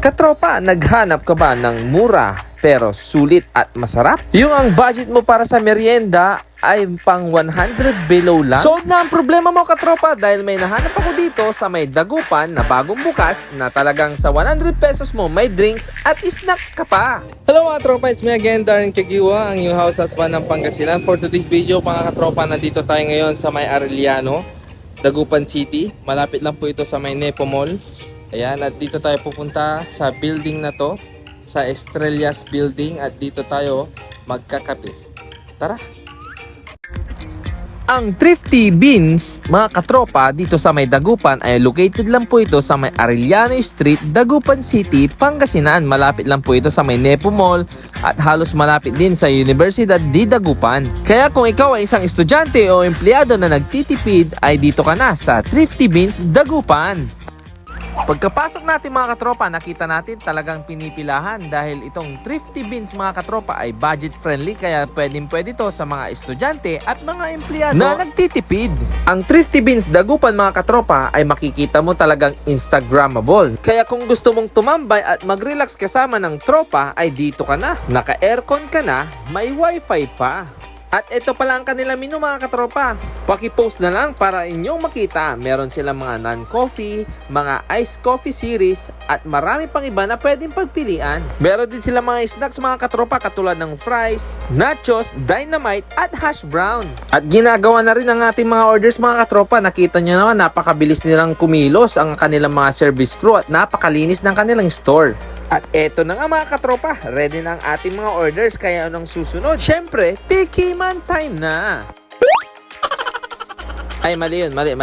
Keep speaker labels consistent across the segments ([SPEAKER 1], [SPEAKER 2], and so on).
[SPEAKER 1] Katropa, naghanap ka ba ng mura pero sulit at masarap? Yung ang budget mo para sa merienda ay pang 100 below lang? Solve na ang problema mo, katropa, dahil may nahanap ako dito sa may Dagupan na bagong bukas na talagang sa 100 pesos mo may drinks at snack ka pa. Hello mga tropa, it's me again, Darren Kagiwa, ang yung house husband ng Pangasinan. For today's video mga katropa, nandito tayo ngayon sa may Arellano, Dagupan City. Malapit lang po ito sa may Nepo Mall. Ayan, at dito tayo pupunta sa building na to, sa Estrellas Building, at dito tayo magkakape. Tara! Ang Thrifty Beans, mga katropa, dito sa may Dagupan ay located lang po ito sa may Arellano Street, Dagupan City, Pangasinan. Malapit lang po ito sa may Nepo Mall at halos malapit din sa Universidad de Dagupan. Kaya kung ikaw ay isang estudyante o empleyado na nagtitipid, ay dito ka na sa Thrifty Beans, Dagupan. Pagkapasok natin mga katropa, nakita natin talagang pinipilahan dahil itong Thrifty Beans mga katropa ay budget friendly, kaya pwede ito sa mga estudyante at mga empleyado na nagtitipid. Ang Thrifty Beans Dagupan mga katropa ay makikita mo talagang Instagrammable. Kaya kung gusto mong tumambay at mag-relax kasama ng tropa ay dito ka na. Naka-aircon ka na, may wifi pa. At ito pala ang kanilang menu mga katropa. Paki-post na lang para inyong makita. Meron silang mga non-coffee, mga iced coffee series, at marami pang iba na pwedeng pagpilian. Meron din silang mga snacks mga katropa katulad ng fries, nachos, dynamite, at hash brown. At ginagawa na rin ang ating mga orders mga katropa. Nakita nyo naman, napakabilis nilang kumilos ang kanilang mga service crew at napakalinis ng kanilang store. At eto na nga mga katropa, ready na ang ating mga orders, kaya anong susunod? Syempre, tikiman time na! Ay, mali yun, mali.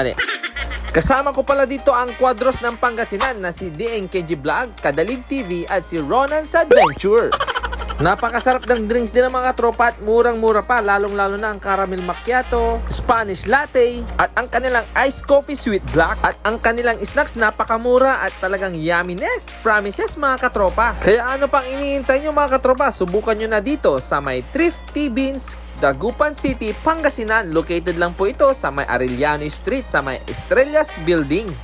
[SPEAKER 1] Kasama ko pala dito ang Quadros ng Pangasinan na si DNKG Vlog, Kadalig TV at si Ronan's Adventure. Napakasarap ng drinks din ng mga katropa at murang-mura pa, lalong-lalo na ang caramel macchiato, Spanish latte, at ang kanilang iced coffee sweet black, at ang kanilang snacks napakamura at talagang yumminess, promises mga katropa. Kaya ano pang iniintay nyo mga katropa, subukan nyo na dito sa may Thrifty Beans, Dagupan City, Pangasinan. Located lang po ito sa may Arellano Street, sa may Estrellas Building.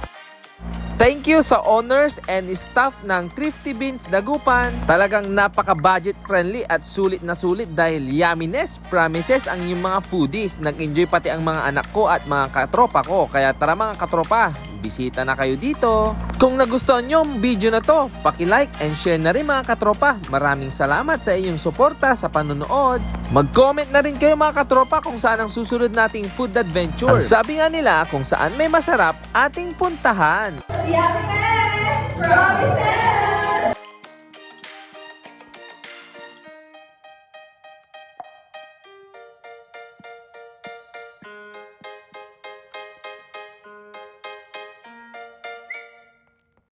[SPEAKER 1] Thank you sa owners and staff ng Thrifty Beans Dagupan. Talagang napaka-budget friendly at sulit na sulit dahil yumminess, promises ang inyong mga foodies. Nag-enjoy pati ang mga anak ko at mga katropa ko. Kaya tara mga katropa, bisita na kayo dito. Kung nagustuhan nyo ang video na to, paki-like and share na rin mga katropa. Maraming salamat sa inyong suporta sa panonood. Mag-comment na rin kayo mga katropa kung saan ang susunod nating food adventure. Ang sabi nga nila, kung saan may masarap, ating puntahan.
[SPEAKER 2] Yumminess! Promises!